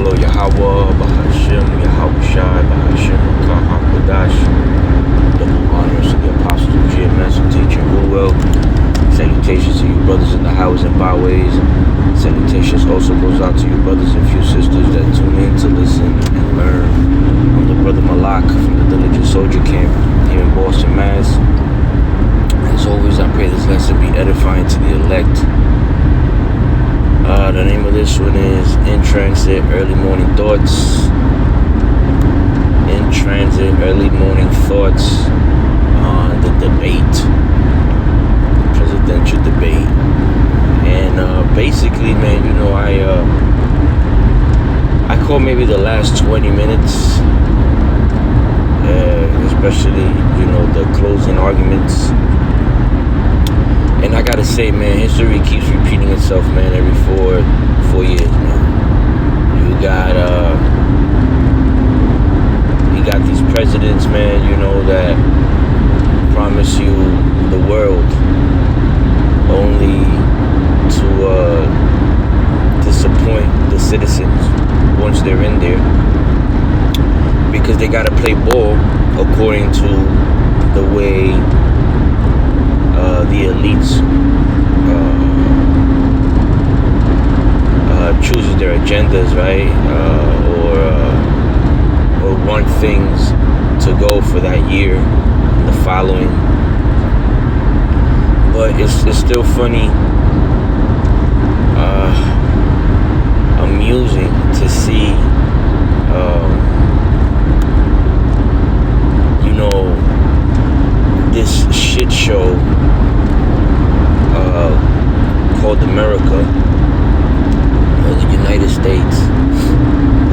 Yahweh, Yahweh, Bahashem, Yahushai, Bahashem, Kahakodash. Double honors to the apostles of GMS and teacher Ruel. Salutations to you brothers in the highways and byways. Salutations also goes out to you brothers and few sisters that tune in to listen and learn. I'm the brother Malak from the Diligent Soldier Camp here in Boston, Mass. As always, I pray this lesson be edifying to the elect. The name of this one is In Transit Early Morning Thoughts. In Transit Early Morning Thoughts on the debate, the presidential debate. And basically, man, you know, I call maybe the last 20 minutes, especially, you know, the closing arguments. And I gotta say, man, history keeps repeating itself, man, every four years, man. You got these presidents, man, you know, that promise you the world only to disappoint the citizens once they're in there, because they gotta play ball according to the way the elites chooses their agendas, right? Or want things to go for that year, the following. But it's still funny, amusing to see, you know, this shit show called America, the United States,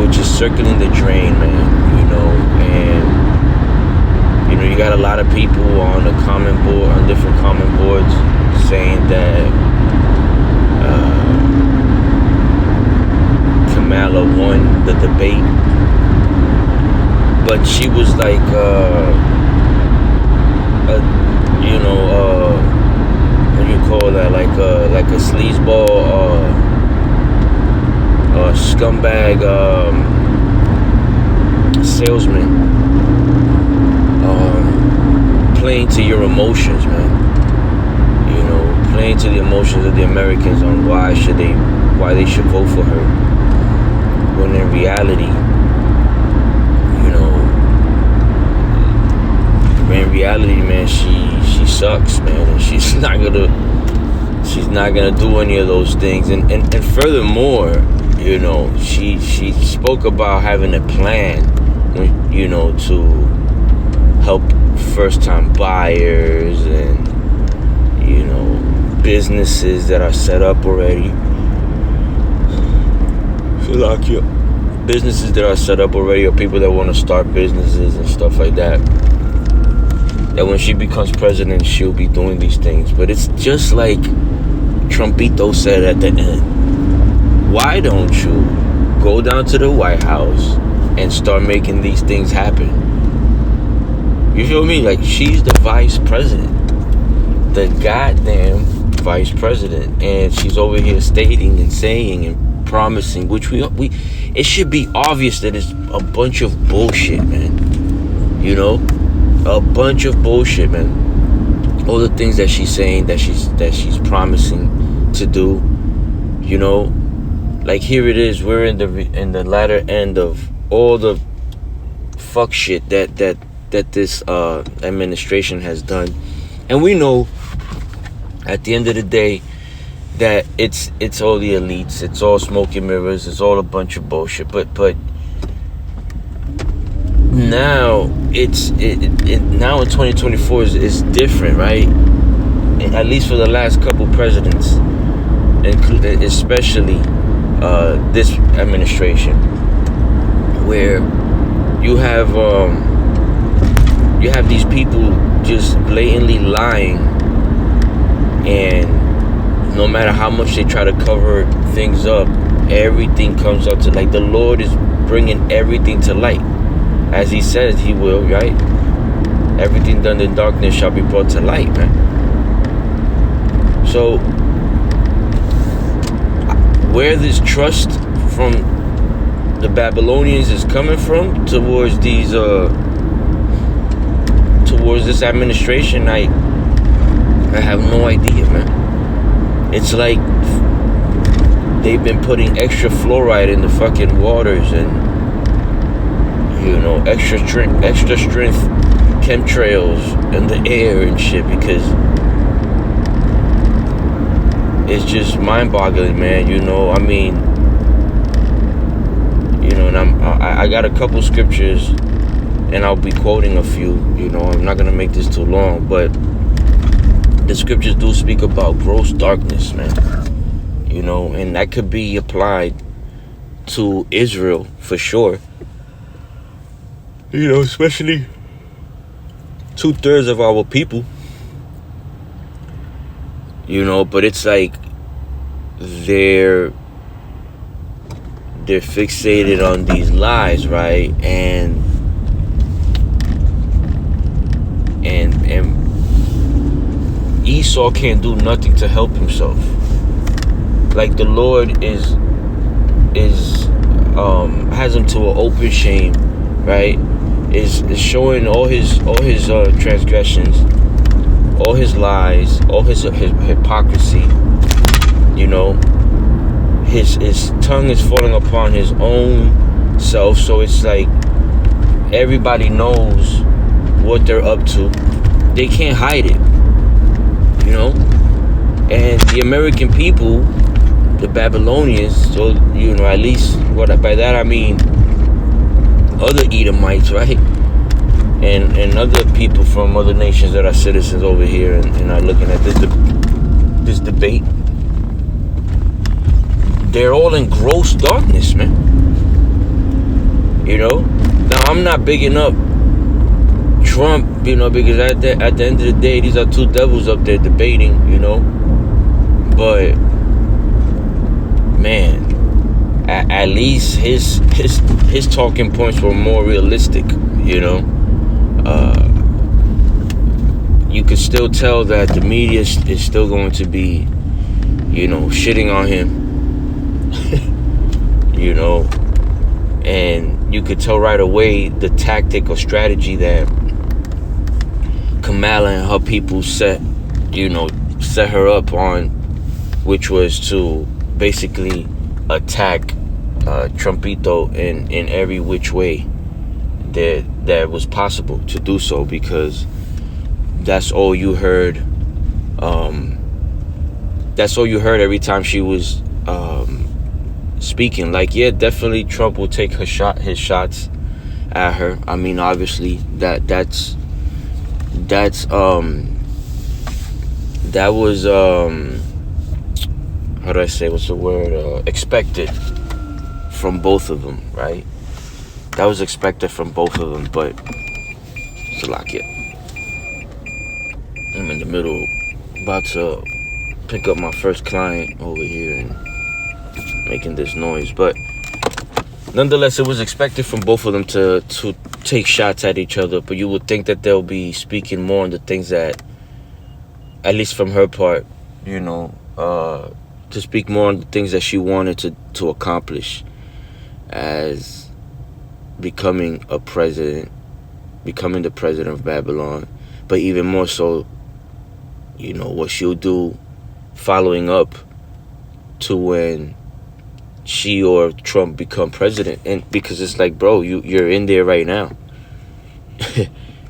which is circling the drain, man, you know. And you know, you got a lot of people on the comment board, on different comment boards, saying that Kamala won the debate, but she was like you know, what do you call that? Like a sleazeball, scumbag salesman, playing to your emotions, man. You know, playing to the emotions of the Americans on why they should vote for her. When in reality, you know, man, she sucks, man, and she's not gonna do any of those things. And furthermore, you know, she spoke about having a plan, you know, to help first-time buyers and, you know, businesses that are set up already. Businesses that are set up already, or people that want to start businesses and stuff like that. That when she becomes president, she'll be doing these things. But it's just like Trumpito said at the end. Why don't you go down to the White House and start making these things happen? You feel me? Like, she's the vice president. The goddamn vice president. And she's over here stating and saying and promising, which we it should be obvious that it's a bunch of bullshit, man. You know? A bunch of bullshit, man. All the things that she's saying, that she's promising to do, you know, like, here it is. We're in the latter end of all the fuck shit that this administration has done, and we know at the end of the day that it's all the elites, it's all smoke and mirrors, it's all a bunch of bullshit. But now now in 2024 is different, right? At least for the last couple presidents, and especially this administration, where you have these people just blatantly lying, and no matter how much they try to cover things up, everything comes up to, like, the Lord is bringing everything to light, as he says he will, right? Everything done in darkness shall be brought to light, man. So where this trust from the Babylonians is coming from towards these towards this administration, I have no idea, man. It's like they've been putting extra fluoride in the fucking waters, and extra strength chemtrails in the air and shit, because it's just mind-boggling, man. I mean, and I got a couple scriptures, and I'll be quoting a few. I'm not gonna make this too long, but the scriptures do speak about gross darkness, man. And that could be applied to Israel for sure. Especially 2/3 of our people. But it's like they're fixated on these lies, right? And Esau can't do nothing to help himself. Like the Lord has him to an open shame, right? Is showing all his transgressions, all his lies, all his hypocrisy. His tongue is falling upon his own self. So it's like everybody knows what they're up to. They can't hide it. And the American people, the Babylonians, so at least by that I mean other Edomites, right? And other people from other nations that are citizens over here and are looking at this debate. They're all in gross darkness, man. Now I'm not bigging up Trump, because at the end of the day, these are two devils up there debating, but man, at least his talking points were more realistic. You could still tell that the media is still going to be, shitting on him. And you could tell right away the tactic or strategy that Kamala and her people set her up on, which was to basically attack Trumpito in every which way that was possible to do so, because that's all you heard. That's all you heard every time she was speaking. Like, yeah, definitely Trump will take his shots at her. I mean, obviously that was how do I say, what's the word, expected from both of them, right? That was expected from both of them, but Salakia, I'm in the middle, about to pick up my first client over here and making this noise, but nonetheless, it was expected from both of them to take shots at each other. But you would think that they'll be speaking more on the things that, at least from her part, to speak more on the things that she wanted to accomplish as becoming the president of Babylon. But even more so, what she'll do following up to when she or Trump become president. And because it's like, bro, you're in there right now.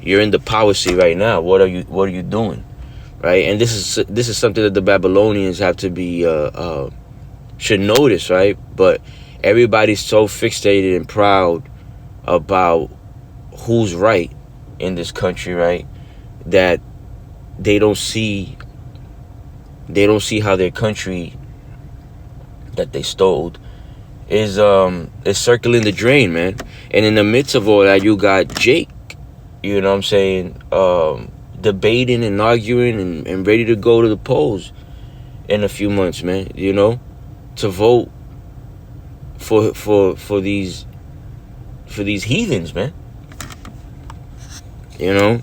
You're in the power seat right now. What are you doing? Right? And this is something that the Babylonians have to be should notice, right? But everybody's so fixated and proud about who's right in this country, right? That they don't see how their country that they stole is circling the drain, man. And in the midst of all that, you got Jake, you know what I'm saying, debating and arguing and ready to go to the polls in a few months, man, to vote for these heathens, man. I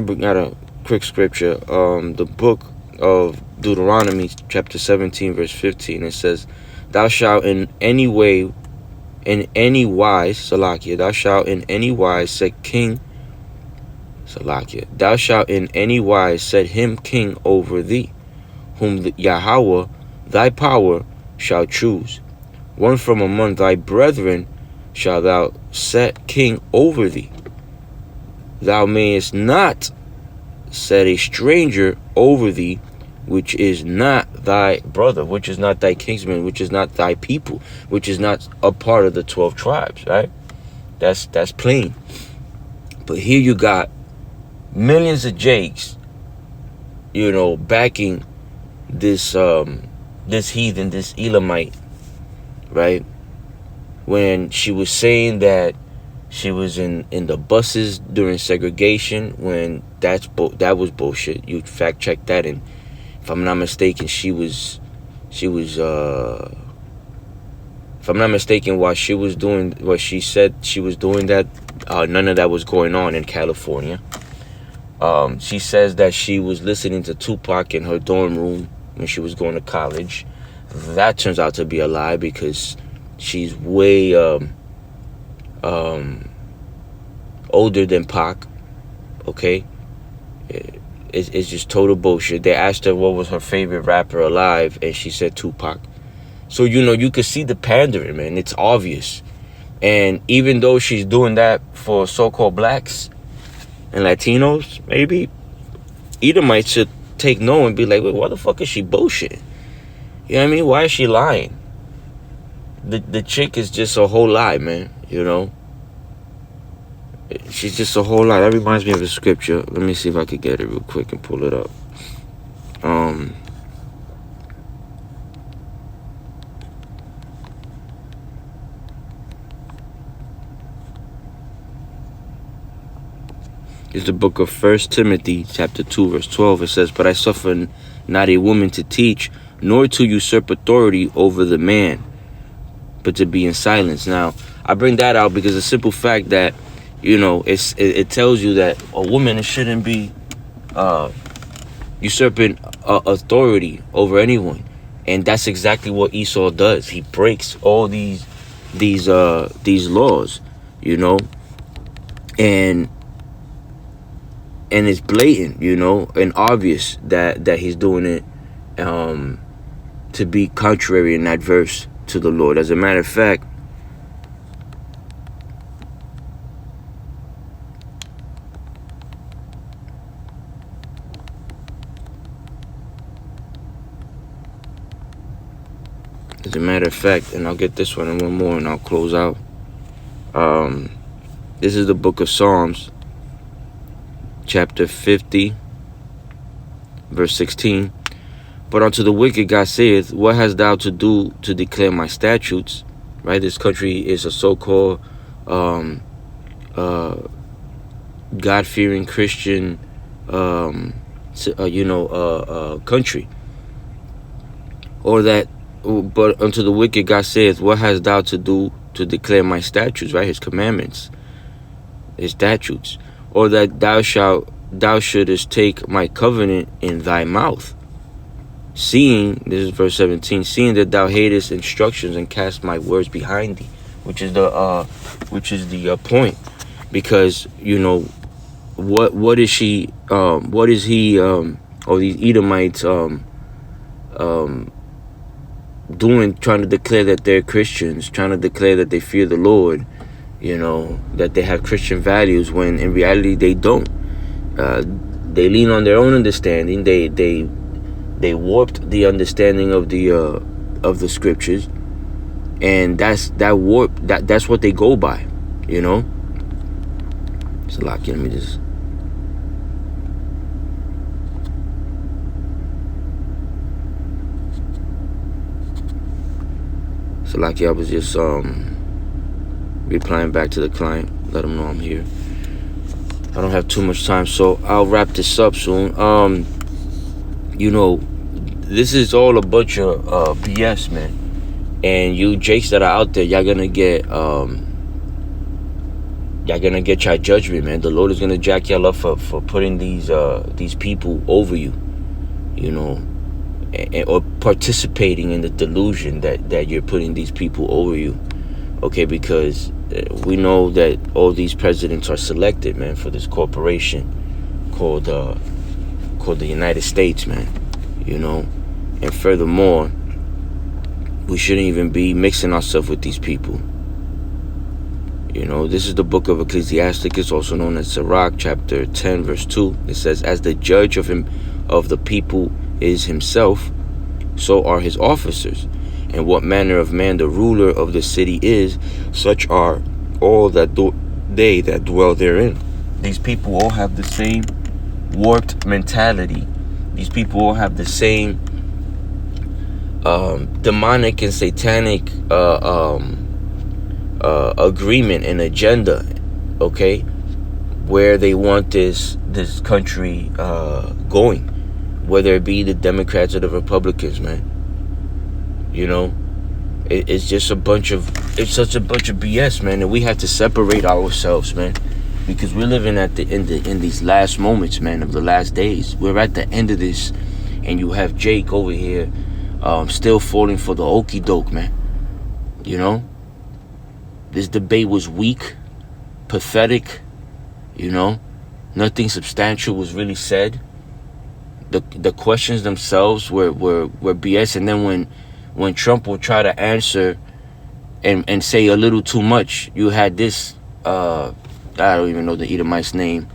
got a quick scripture. The book of Deuteronomy, chapter 17, verse 15, it says, thou shalt in any way, in any wise, Salakia, thou shalt in any wise set king, Salakia, thou shalt in any wise set him king over thee, whom Yahweh thy power shall choose. One from among thy brethren shalt thou set king over thee. Thou mayest not set a stranger over thee, which is not thy brother, which is not thy kinsman, which is not thy people, which is not a part of the 12 tribes, right? That's plain. But here you got millions of Jakes, you know, backing this this heathen, this Elamite, right? When she was saying that she was in the buses during segregation, when that was bullshit. You fact check that, and if I'm not mistaken, she was if I'm not mistaken, while she was doing what she said she was doing, that none of that was going on in California. She says that she was listening to Tupac in her dorm room when she was going to college. That turns out to be a lie, because she's way older than Pac. Okay, it's just total bullshit. They asked her what was her favorite rapper alive, and she said Tupac. So, you know, you could see the pandering, man. It's obvious. And even though she's doing that for so-called blacks and Latinos, maybe Edomites should take note and be like, wait, why the fuck is she bullshitting? You know what I mean? Why is she lying? The chick is just a whole lie, man. You know? She's just a whole lie. That reminds me of a scripture. Let me see if I could get it real quick and pull it up. It's the book of 1 Timothy, chapter 2, verse 12. It says, but I suffer not a woman to teach, nor to usurp authority over the man, but to be in silence. Now, I bring that out because the simple fact that, you know, it tells you that a woman shouldn't be usurping authority over anyone. And that's exactly what Esau does. He breaks all these laws, you know, and it's blatant, you know, and obvious that he's doing it to be contrary and adverse to the Lord. As a matter of fact, and I'll get this one and one more and I'll close out. This is the book of Psalms, chapter 50, verse 16. But unto the wicked God saith, what hast thou to do to declare my statutes? Right? This country is a so-called God-fearing Christian country. Or that, but unto the wicked God saith, what hast thou to do to declare my statutes? Right? His commandments, his statutes. Or that thou shouldest take my covenant in thy mouth, seeing, this is verse 17, seeing that thou hatest instructions and cast my words behind thee, which is the point, because, you know, what is he or these Edomites doing, trying to declare that they're Christians, trying to declare that they fear the Lord, you know, that they have Christian values, when in reality they don't. They lean on their own understanding. They warped the understanding of the scriptures, and that's what they go by, you know. So let me just. So I was just replying back to the client, let them know I'm here. I don't have too much time, so I'll wrap this up soon. You know, this is all a bunch of BS, man. And you Jakes that are out there, y'all gonna get your judgment, man. The Lord is gonna jack y'all up for putting these people over you, you know, or participating in the delusion that you're putting these people over you. Okay, because we know that all these presidents are selected, man, for this corporation called the United States, man. You know, and furthermore, we shouldn't even be mixing ourselves with these people. You know, this is the book of Ecclesiasticus, also known as Sirach, chapter 10, verse 2. It says, as the judge of the people is himself, so are his officers. And what manner of man the ruler of the city is, such are all they that dwell therein. These people all have the same warped mentality. These people all have the same demonic and satanic agreement and agenda, okay, where they want this country going, whether it be the Democrats or the Republicans, man. You know, it's just it's such a bunch of BS, man, and we have to separate ourselves, man, because we're living in these last moments, man, of the last days. We're at the end of this, and you have Jake over here still falling for the okie doke, man. You know, this debate was weak, pathetic. You know, nothing substantial was really said. The questions themselves were BS, and then when Trump will try to answer and say a little too much, you had this I don't even know the Edomite's name.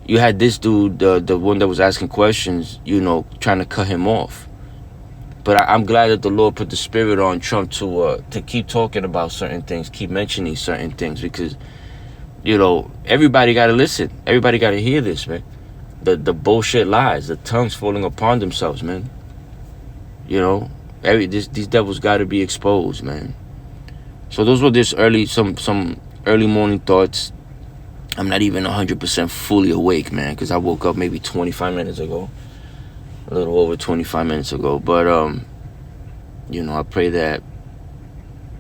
You had this dude, the one that was asking questions, you know, trying to cut him off. But I'm glad that the Lord put the spirit on Trump to keep talking about certain things, keep mentioning certain things, because, you know, everybody got to listen. Everybody got to hear this, man. The bullshit lies, the tongues falling upon themselves, man. You know, these devils got to be exposed, man. So those were some early morning thoughts. I'm not even 100% fully awake, man, because I woke up maybe 25 minutes ago. A little over 25 minutes ago. But, you know, I pray that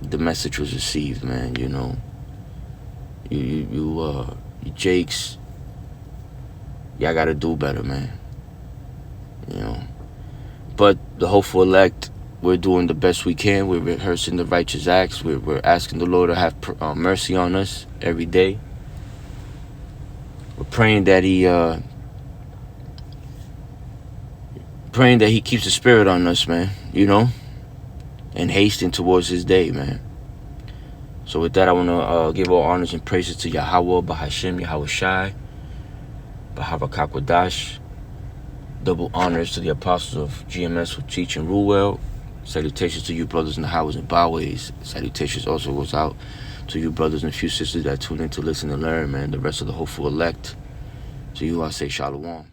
the message was received, man. You know, you Jakes, y'all got to do better, man. You know. But the hopeful elect, we're doing the best we can. We're rehearsing the righteous acts. We're asking the Lord to have mercy on us every day. We're praying that He keeps the spirit on us, man, you know, and hastening towards His day, man. So with that, I want to give all honors and praises to Yahweh, Bahashem, Yahweh Shai, Bahavakwadash. Double honors to the apostles of GMS who teach and rule well. Salutations to you brothers in the highways and byways. Salutations also goes out to you brothers and few sisters that tune in to listen and learn, man. The rest of the hopeful elect. To you I say shalom.